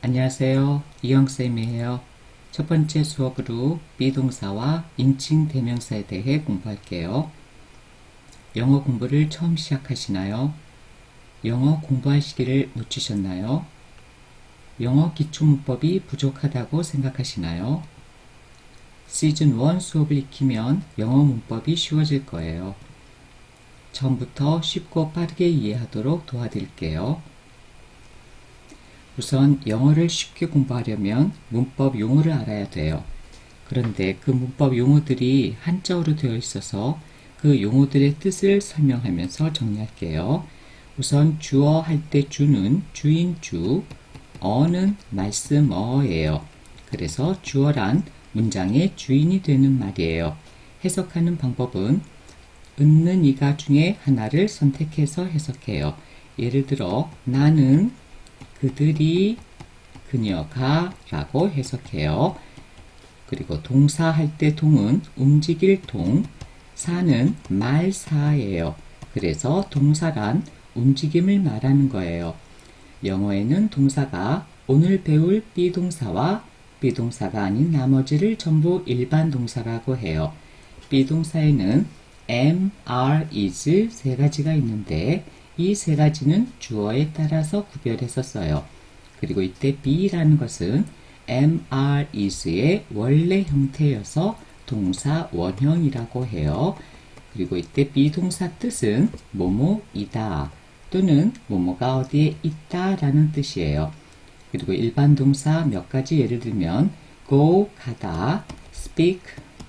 안녕하세요. 이영쌤이에요. 첫 번째 수업으로 비동사와 인칭 대명사에 대해 공부할게요. 영어 공부를 처음 시작하시나요? 영어 공부할 시기를 놓치셨나요? 영어 기초문법이 부족하다고 생각하시나요? 시즌 1 수업을 익히면 영어 문법이 쉬워질 거예요. 처음부터 쉽고 빠르게 이해하도록 도와드릴게요. 우선 영어를 쉽게 공부하려면 문법 용어를 알아야 돼요. 그런데 그 문법 용어들이 한자어로 되어 있어서 그 용어들의 뜻을 설명하면서 정리할게요. 우선 주어 할 때 주는 주인 주, 어는 말씀어예요. 그래서 주어란 문장의 주인이 되는 말이에요. 해석하는 방법은 있는 이가 중에 하나를 선택해서 해석해요. 예를 들어 나는 그들이 그녀가 라고 해석해요. 그리고 동사 할 때 동은 움직일 동, 사는 말사예요. 그래서 동사란 움직임을 말하는 거예요. 영어에는 동사가 오늘 배울 비동사와 비동사가 아닌 나머지를 전부 일반 동사라고 해요. 비동사에는 am, are, is 세 가지가 있는데 이 세 가지는 주어에 따라서 구별해서 써요. 그리고 이때 be라는 것은 am, are, is의 원래 형태여서 동사 원형이라고 해요. 그리고 이때 비동사 뜻은 뭐뭐이다 또는 뭐뭐가 어디에 있다 라는 뜻이에요. 그리고 일반 동사 몇 가지 예를 들면 go, 가다, speak,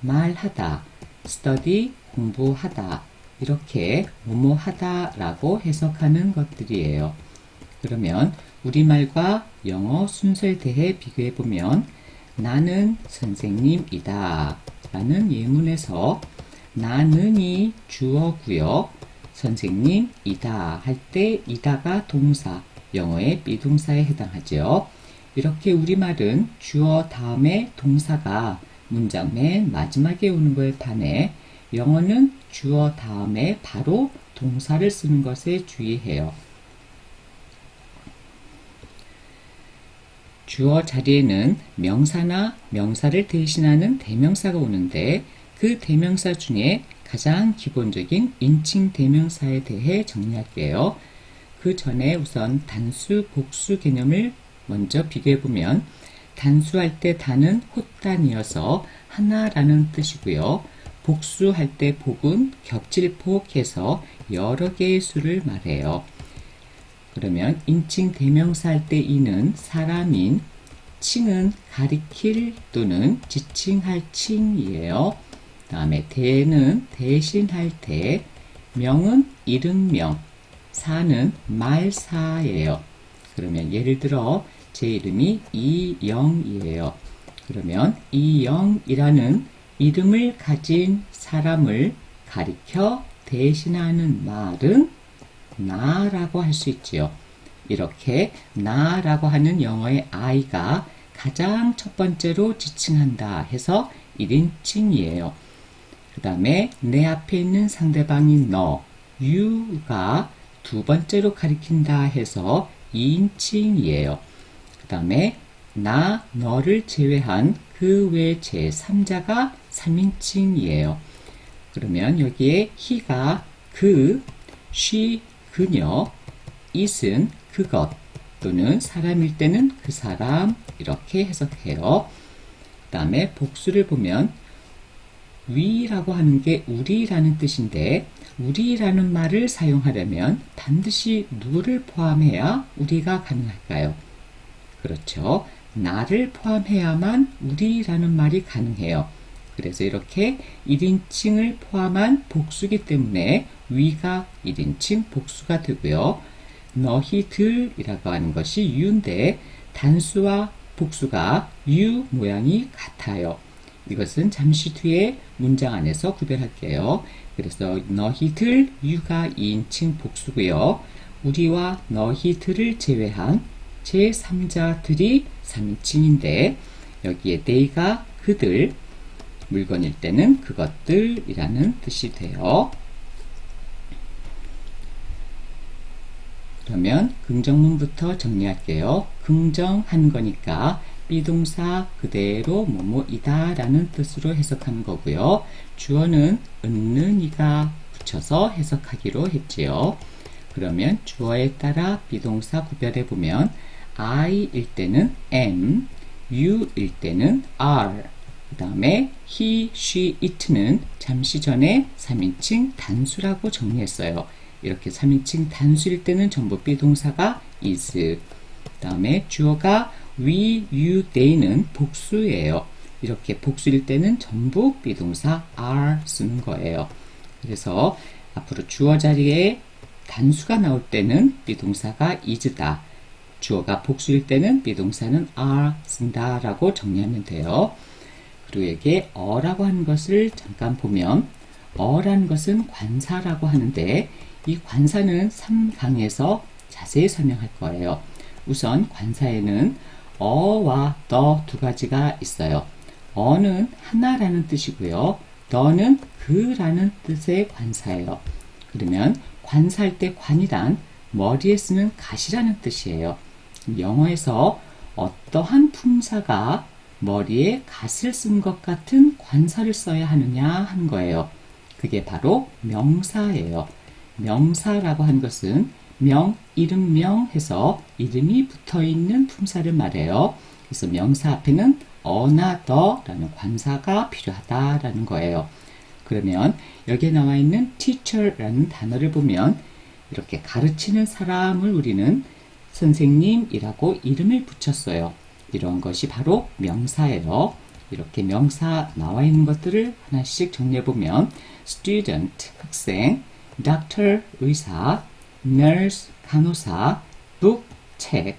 말하다, study, 공부하다 이렇게 뭐뭐 하다 라고 해석하는 것들이에요. 그러면 우리말과 영어 순서에 대해 비교해 보면 나는 선생님이다 라는 예문에서 나는이 주어고요. 선생님이다 할 때 이다가 동사, 영어의 비동사에 해당하죠. 이렇게 우리말은 주어 다음에 동사가 문장 맨 마지막에 오는 거에 반해 영어는 주어 다음에 바로 동사를 쓰는 것에 주의해요. 주어 자리에는 명사나 명사를 대신하는 대명사가 오는데 그 대명사 중에 가장 기본적인 인칭 대명사에 대해 정리할게요. 그 전에 우선 단수, 복수 개념을 먼저 비교해보면 단수할 때 단은 헛단이어서 하나라는 뜻이고요. 복수할 때 복은 겹칠복해서 여러 개의 수를 말해요. 그러면 인칭 대명사 할 때 이는 사람인, 칭은 가리킬 또는 지칭할 칭이에요. 다음에 대는 대신할 대, 명은 이름명, 사는 말사예요. 그러면 예를 들어 제 이름이 이영이에요. 그러면 이영이라는 이름을 가진 사람을 가리켜 대신하는 말은 나라고 할 수 있지요. 이렇게 나라고 하는 영어의 I가 가장 첫 번째로 지칭한다 해서 1인칭이에요. 그 다음에 내 앞에 있는 상대방인 너, you가 두 번째로 가리킨다 해서 2인칭이에요. 그 다음에 나, 너를 제외한 그 외 제3자가 3인칭이에요. 그러면 여기에 he가 그, she, 그녀, it은 그것 또는 사람일 때는 그 사람 이렇게 해석해요. 그 다음에 복수를 보면 we라고 하는 게 우리라는 뜻인데 우리라는 말을 사용하려면 반드시 누구를 포함해야 우리가 가능할까요? 그렇죠. 나를 포함해야만 우리라는 말이 가능해요. 그래서 이렇게 1인칭을 포함한 복수기 때문에 we가 1인칭 복수가 되고요. 너희들이라고 하는 것이 you인데 단수와 복수가 you 모양이 같아요. 이것은 잠시 뒤에 문장 안에서 구별할게요. 그래서 너희들, you가 2인칭 복수고요. 우리와 너희들을 제외한 제3자들이 3인칭인데 여기에 they가 그들, 물건일 때는 그것들이라는 뜻이 돼요. 그러면 긍정문부터 정리할게요. 긍정한 거니까 비동사 그대로 뭐뭐이다 라는 뜻으로 해석하는 거고요. 주어는 있는 이가 붙여서 해석하기로 했지요. 그러면 주어에 따라 비동사 구별해 보면 I일 때는 am, you일 때는 are, 그 다음에 he, she, it는 잠시 전에 3인칭 단수라고 정리했어요. 이렇게 3인칭 단수일 때는 전부 비동사가 is, 그 다음에 주어가 we, you, they는 복수예요. 이렇게 복수일 때는 전부 비동사 are 쓰는 거예요. 그래서 앞으로 주어 자리에 단수가 나올 때는 비동사가 is다. 주어가 복수일 때는 비동사는 are 쓴다 라고 정리하면 돼요. 그리고 여기에 어라고 하는 것을 잠깐 보면 어라는 것은 관사라고 하는데 이 관사는 3강에서 자세히 설명할 거예요. 우선 관사에는 어와 더 두 가지가 있어요. 어는 하나라는 뜻이고요. 더는 그라는 뜻의 관사예요. 그러면 관사할 때 관이란 머리에 쓰는 갓이라는 뜻이에요. 영어에서 어떠한 품사가 머리에 갓을 쓴 것 같은 관사를 써야 하느냐 하는 거예요. 그게 바로 명사예요. 명사라고 한 것은 명, 이름명 해서 이름이 붙어있는 품사를 말해요. 그래서 명사 앞에는 어나 더라는 관사가 필요하다라는 거예요. 그러면 여기에 나와 있는 teacher라는 단어를 보면 이렇게 가르치는 사람을 우리는 선생님이라고 이름을 붙였어요. 이런 것이 바로 명사예요. 이렇게 명사 나와 있는 것들을 하나씩 정리해보면 student, 학생, doctor, 의사, nurse, 간호사, book, 책,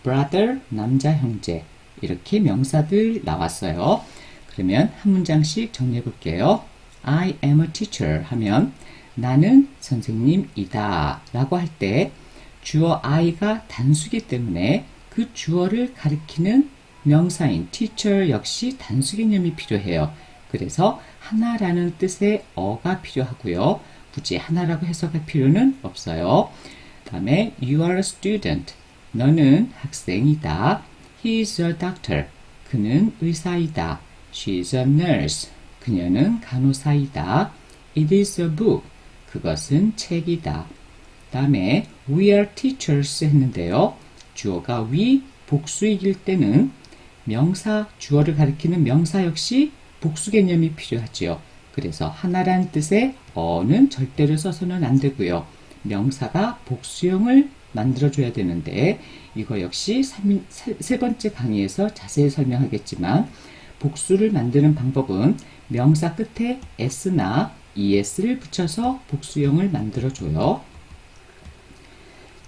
brother, 남자, 형제 이렇게 명사들 나왔어요. 그러면 한 문장씩 정리해볼게요. I am a teacher 하면 나는 선생님이다 라고 할 때 주어 I가 단수기 때문에 그 주어를 가리키는 명사인 teacher 역시 단수 개념이 필요해요. 그래서 하나라는 뜻의 어가 필요하고요. 굳이 하나라고 해석할 필요는 없어요. 그 다음에 you are a student. 너는 학생이다. He is a doctor. 그는 의사이다. She is a nurse. 그녀는 간호사이다. It is a book. 그것은 책이다. 그 다음에 we are teachers 했는데요. 주어가 we 복수이길 때는 명사, 주어를 가리키는 명사 역시 복수 개념이 필요하지요. 그래서 하나란 뜻의 어는 절대로 써서는 안 되고요. 명사가 복수형을 만들어줘야 되는데 이거 역시 세 번째 강의에서 자세히 설명하겠지만 복수를 만드는 방법은 명사 끝에 s나 es를 붙여서 복수형을 만들어줘요.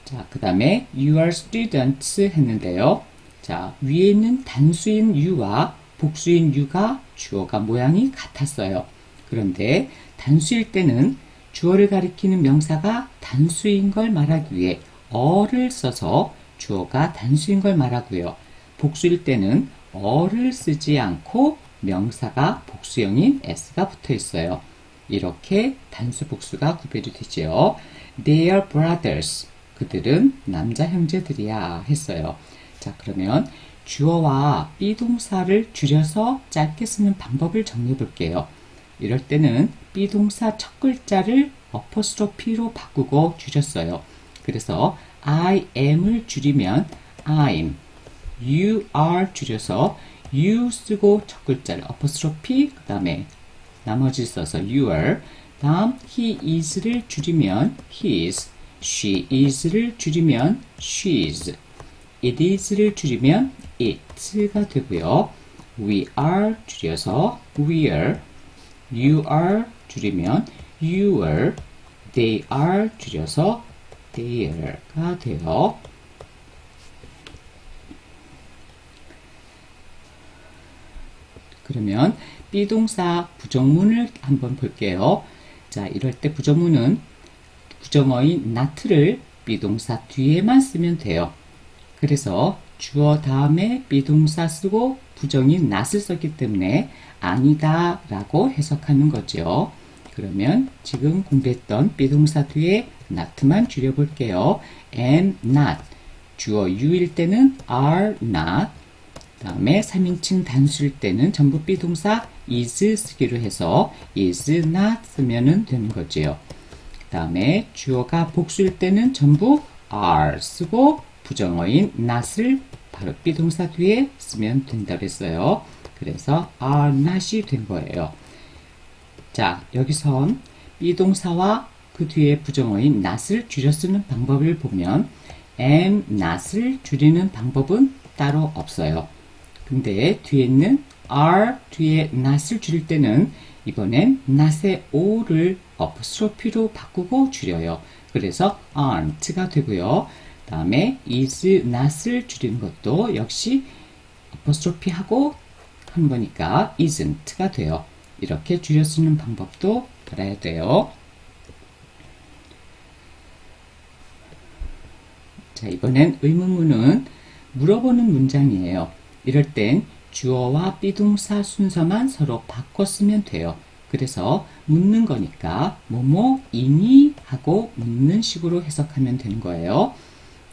자, 그 다음에 you are students 했는데요. 자, 위에 있는 단수인 you와 복수인 you가 주어가 모양이 같았어요. 그런데 단수일 때는 주어를 가리키는 명사가 단수인 걸 말하기 위해 어를 써서 주어가 단수인 걸 말하고요. 복수일 때는 어를 쓰지 않고 명사가 복수형인 s가 붙어 있어요. 이렇게 단수 복수가 구별이 되지요. They are brothers. 그들은 남자 형제들이야 했어요. 자, 그러면 주어와 비동사를 줄여서 짧게 쓰는 방법을 정리해 볼게요. 이럴 때는 비동사 첫 글자를 어퍼스트로피로 바꾸고 줄였어요. 그래서 I am을 줄이면 I'm, you are 줄여서 you 쓰고 첫 글자를 어퍼스트로피 그 다음에 나머지 써서 your 다음 he is를 줄이면 his, she is를 줄이면 she's, it is를 줄이면 it가 되고요. we are 줄여서 we're, you are 줄이면 you're, they are 줄여서 they're가 돼요. 그러면 비동사 부정문을 한번 볼게요. 자, 이럴 때 부정문은 부정어인 not를 비동사 뒤에만 쓰면 돼요. 그래서 주어 다음에 비동사 쓰고 부정인 not을 썼기 때문에 아니다 라고 해석하는 거죠. 그러면 지금 공부했던 비동사 뒤에 not만 줄여볼게요. am not. 주어 you일 때는 are not. 다음에 3인칭 단수일 때는 전부 비동사 is 쓰기로 해서 is not 쓰면 되는 거지요. 다음에 주어가 복수일 때는 전부 are 쓰고 부정어인 not을 바로 비동사 뒤에 쓰면 된다고 했어요. 그래서 are not이 된 거예요. 자, 여기선 비동사와 그 뒤에 부정어인 not을 줄여 쓰는 방법을 보면 am not을 줄이는 방법은 따로 없어요. 근데 뒤에 있는 are 뒤에 not을 줄일 때는 이번엔 not의 o를 apostrophe로 바꾸고 줄여요. 그래서 aren't가 되고요. 다음에 is not을 줄이는 것도 역시 apostrophe 하고 한 거니까 isn't가 돼요. 이렇게 줄여 쓰는 방법도 알아야 돼요. 자, 이번엔 의문문은 물어보는 문장이에요. 이럴 땐 주어와 비동사 순서만 서로 바꿔 쓰면 돼요. 그래서 묻는 거니까 뭐뭐이니 하고 묻는 식으로 해석하면 되는 거예요.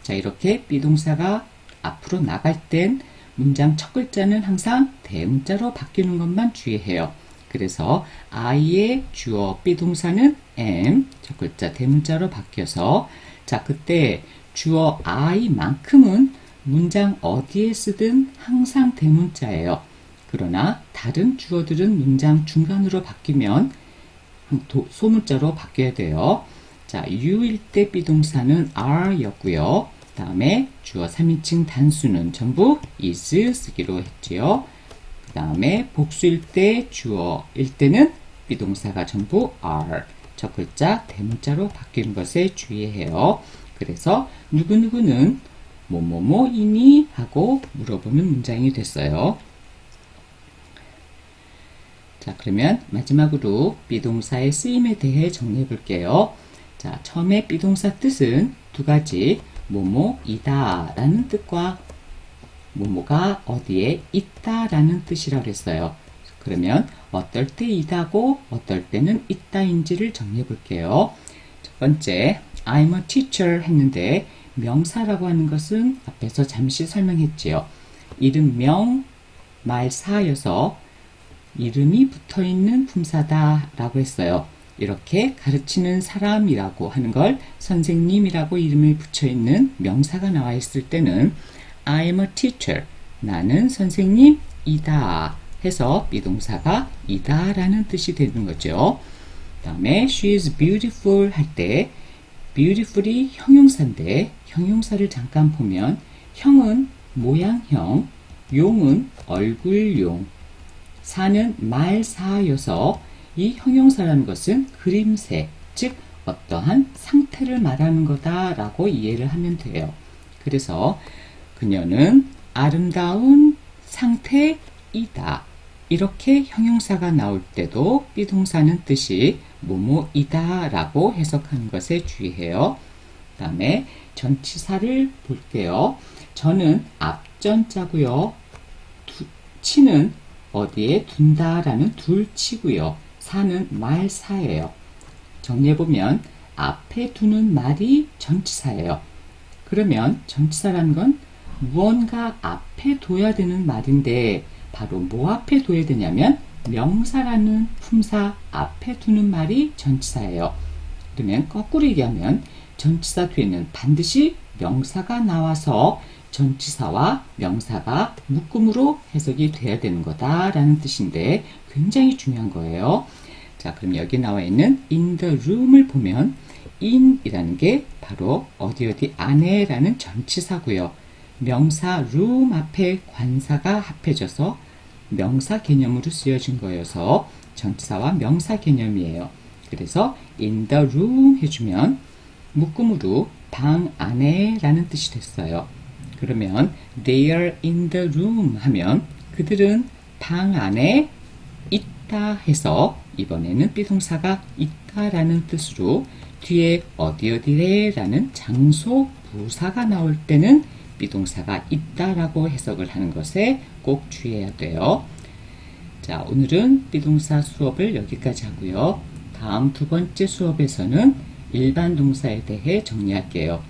자, 이렇게 비동사가 앞으로 나갈 땐 문장 첫 글자는 항상 대문자로 바뀌는 것만 주의해요. 그래서 I의 주어 비동사는 am, 첫 글자 대문자로 바뀌어서 자, 그때 주어 I만큼은 문장 어디에 쓰든 항상 대문자예요. 그러나 다른 주어들은 문장 중간으로 바뀌면 소문자로 바뀌어야 돼요. 자, you일 때 비동사는 are 였고요. 다음에 주어 3인칭 단수는 전부 is 쓰기로 했지요. 그 다음에 복수일 때 주어일 때는 비동사가 전부 are, 첫 글자 대문자로 바뀌는 것에 주의해요. 그래서 누구누구는 뭐뭐뭐이니 하고 물어보는 문장이 됐어요. 자, 그러면 마지막으로 비동사의 쓰임에 대해 정리해 볼게요. 자, 처음에 비동사 뜻은 두 가지, 뭐뭐이다 라는 뜻과 뭐뭐가 어디에 있다 라는 뜻이라고 했어요. 그러면 어떨 때 이다고 어떨 때는 있다인지를 정리해 볼게요. 첫 번째, I'm a teacher 했는데 명사라고 하는 것은 앞에서 잠시 설명했지요. 이름명 말사여서 이름이 붙어있는 품사다 라고 했어요. 이렇게 가르치는 사람이라고 하는 걸 선생님이라고 이름을 붙여있는 명사가 나와 있을 때는 I'm a teacher, 나는 선생님이다 해서 비동사가 이다 라는 뜻이 되는 거죠. 그 다음에 she is beautiful 할 때 beautiful이 형용사인데 형용사를 잠깐 보면 형은 모양형, 용은 얼굴용, 사는 말사여서 이 형용사라는 것은 그림새, 즉 어떠한 상태를 말하는 거다라고 이해를 하면 돼요. 그래서 그녀는 아름다운 상태이다. 이렇게 형용사가 나올 때도 비동사는 뜻이 뭐뭐이다 라고 해석하는 것에 주의해요. 그 다음에 전치사를 볼게요. 저는 앞전자고요. 치는 어디에 둔다 라는 둘치고요. 사는 말사예요. 정리해보면 앞에 두는 말이 전치사예요. 그러면 전치사라는 건 무언가 앞에 둬야 되는 말인데 바로 뭐 앞에 둬야 되냐면 명사라는 품사 앞에 두는 말이 전치사예요. 그러면 거꾸로 얘기하면 전치사 뒤에는 반드시 명사가 나와서 전치사와 명사가 묶음으로 해석이 돼야 되는 거다라는 뜻인데 굉장히 중요한 거예요. 자, 그럼 여기 나와 있는 in the room을 보면 in 이라는 게 바로 어디 어디 안에 라는 전치사고요. 명사 room 앞에 관사가 합해져서 명사 개념으로 쓰여진 거여서 전치사와 명사 개념이에요. 그래서 in the room 해주면 묶음으로 방 안에 라는 뜻이 됐어요. 그러면 they are in the room 하면 그들은 방 안에 있다 해서 이번에는 비동사가 있다라는 뜻으로 뒤에 어디 어디래 라는 장소 부사가 나올 때는 비동사가 있다라고 해석을 하는 것에 꼭 주의해야 돼요. 자, 오늘은 비동사 수업을 여기까지 하고요. 다음 두 번째 수업에서는 일반 동사에 대해 정리할게요.